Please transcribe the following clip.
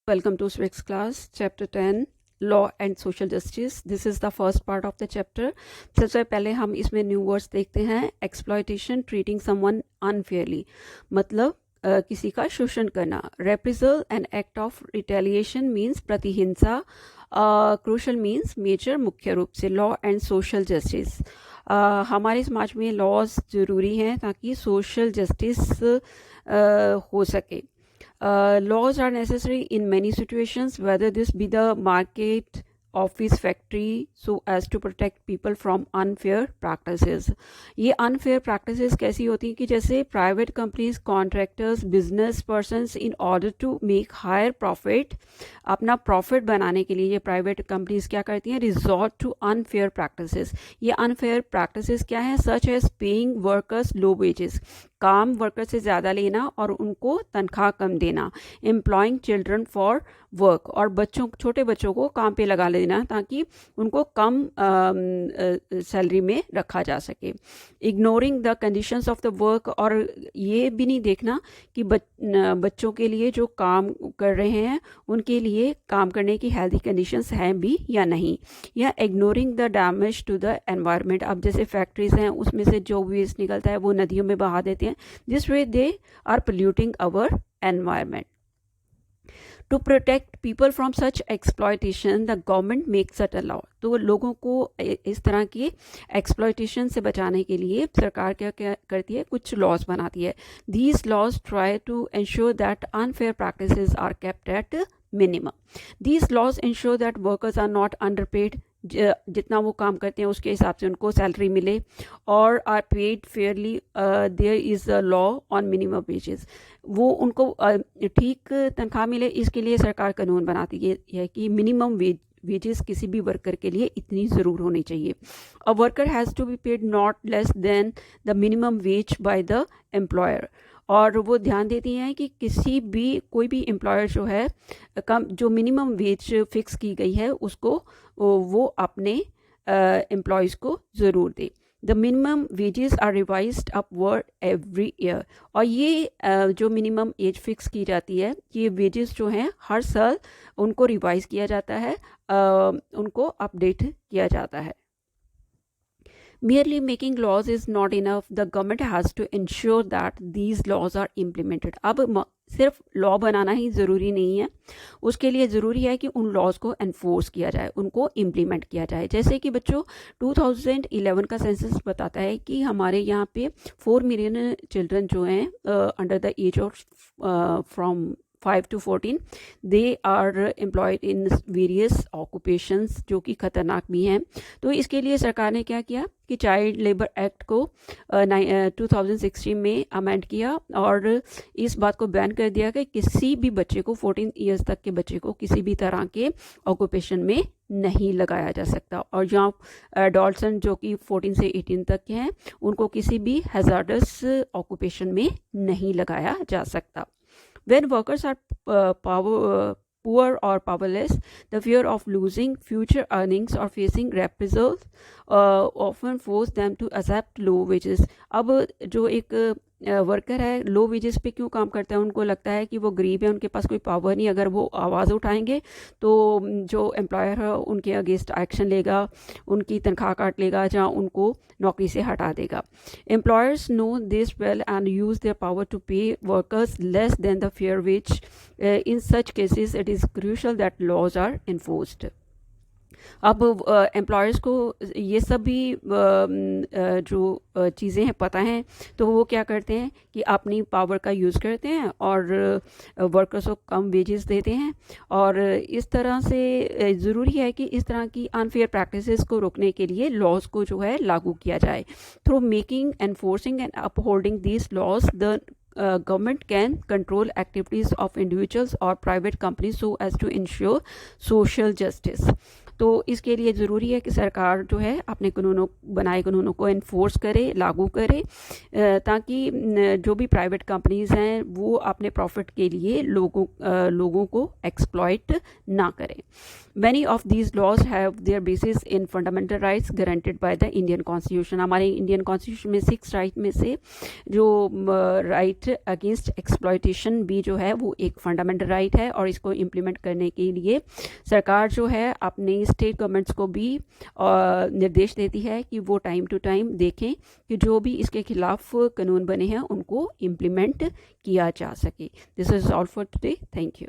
Welcome to Swick's class, Chapter 10, Law and Social Justice. This is the first part of the chapter. सबसे पहले हम इसमें new words देखते हैं. Exploitation, treating someone unfairly. मतलब किसी का शोषण करना. Reprisal, an act of retaliation means प्रतिहिंसा. Crucial means major, मुख्य रूप से. Law and social justice. हमारे समाज में लॉज ज़रूरी हैं ताकि सोशल जस्टिस हो सके. Laws are necessary in many situations, whether this be the market, office, factory, so as to protect people from unfair practices. ये unfair practices कैसी होती हैं कि जैसे private companies, contractors, business persons in order to make higher profit, अपना profit बनाने के लिए ये private companies क्या करती हैं? Resort to unfair practices. ये unfair practices क्या हैं? Such as paying workers low wages. काम वर्कर से ज़्यादा लेना और उनको तनख्वाह कम देना. एम्प्लॉइंग चिल्ड्रन फॉर वर्क, और छोटे बच्चों को काम पे लगा लेना ताकि उनको कम सैलरी में रखा जा सके. Ignoring the conditions of the work, और ये भी नहीं देखना कि बच्चों के लिए जो काम कर रहे हैं उनके लिए काम करने की हेल्दी कंडीशंस हैं भी या नहीं. या ignoring the damage to the environment. अब जैसे फैक्ट्रीज हैं उसमें से जो वेस्ट निकलता है वो नदियों में बहा देते हैं. This way they are polluting our environment. To protect people from such exploitation, the government makes such a law. तो लोगों को इस तरह की exploitation से बचाने के लिए सरकार क्या करती है? कुछ laws बनाती है. These laws try to ensure that unfair practices are kept at minimum. These laws ensure that workers are not underpaid. जितना वो काम करते हैं उसके हिसाब से उनको सैलरी मिले, और are paid fairly. There is a law on minimum wages. वो उनको ठीक तनख्वाह मिले, इसके लिए सरकार कानून बनाती है कि मिनिमम वेजेस किसी भी वर्कर के लिए इतनी ज़रूर होनी चाहिए. A worker has to be paid not less than the minimum wage by the employer. और वो ध्यान देती हैं कि कोई भी एम्प्लॉयर जो है जो मिनिमम वेज फिक्स की गई है उसको वो अपने एम्प्लॉयज़ को ज़रूर दे. The minimum wages are revised upward every year. और ये जो मिनिमम एज फिक्स की जाती है, ये वेजेस जो हैं हर साल उनको रिवाइज किया जाता है, उनको अपडेट किया जाता है. Merely making laws is not enough. The government has to ensure that these laws are implemented. अब सिर्फ लॉ बनाना ही ज़रूरी नहीं है, उसके लिए ज़रूरी है कि उन लॉज को एनफोर्स किया जाए, उनको इम्प्लीमेंट किया जाए. जैसे कि बच्चों 2011 का सेंसस बताता है कि हमारे यहाँ पे 4 मिलियन चिल्ड्रन जो हैं under the age of from 5 to 14 they are employed in various occupations, जो कि ख़तरनाक भी हैं. तो इसके लिए सरकार ने क्या किया कि चाइल्ड लेबर एक्ट को 2016 में अमेंड किया और इस बात को बैन कर दिया कि किसी भी बच्चे को 14 ईयर्स तक के बच्चे को किसी भी तरह के ऑक्यूपेशन में नहीं लगाया जा सकता. और जहाँ एडल्ट्स जो कि 14 से 18 तक के हैं उनको किसी भी हैजार्डस ऑक्यूपेशन में नहीं लगाया जा सकता. When workers are poor or powerless, the fear of losing future earnings or facing reprisals often force them to accept low wages. अब जो एक वर्कर है लो वेजेस पे क्यों काम करता है? उनको लगता है कि वो गरीब है, उनके पास कोई पावर नहीं. अगर वो आवाज़ उठाएंगे तो जो एम्प्लॉयर है उनके अगेंस्ट एक्शन लेगा, उनकी तनख्वाह काट लेगा, जहाँ उनको नौकरी से हटा देगा. Employers know this well and use their power to pay workers less than the fair wage. In such cases it is crucial that laws are enforced. अब एम्प्लॉयर्स को ये सब भी जो चीज़ें हैं पता हैं, तो वो क्या करते हैं कि अपनी पावर का यूज़ करते हैं और वर्कर्स को कम वेजेस देते हैं. और इस तरह से ज़रूरी है कि इस तरह की अनफेयर प्रैक्टिसेस को रोकने के लिए लॉज को जो है लागू किया जाए. Through making, enforcing and upholding these laws the government can control activities of individuals or private companies so as to ensure social justice. तो इसके लिए ज़रूरी है कि सरकार जो है अपने बनाए कानूनों को इन्फोर्स करे, लागू करे, ताकि जो भी प्राइवेट कंपनीज़ हैं वो अपने प्रॉफिट के लिए लोगों को एक्सप्लॉइट ना करें. Many of these laws have their basis in fundamental rights guaranteed by the Indian Constitution. हमारे इंडियन कॉन्स्टिट्यूशन में 6 राइट में से जो राइट अगेंस्ट एक्सप्लॉयटेशन भी जो है वो एक फंडामेंटल राइट है, और इसको इम्प्लीमेंट करने के लिए सरकार जो है अपने स्टेट गवर्नमेंट्स को भी निर्देश देती है कि वो टाइम टू टाइम देखें कि जो भी इसके खिलाफ कानून बने हैं उनको इम्प्लीमेंट किया जा सके. This is all for today. Thank you.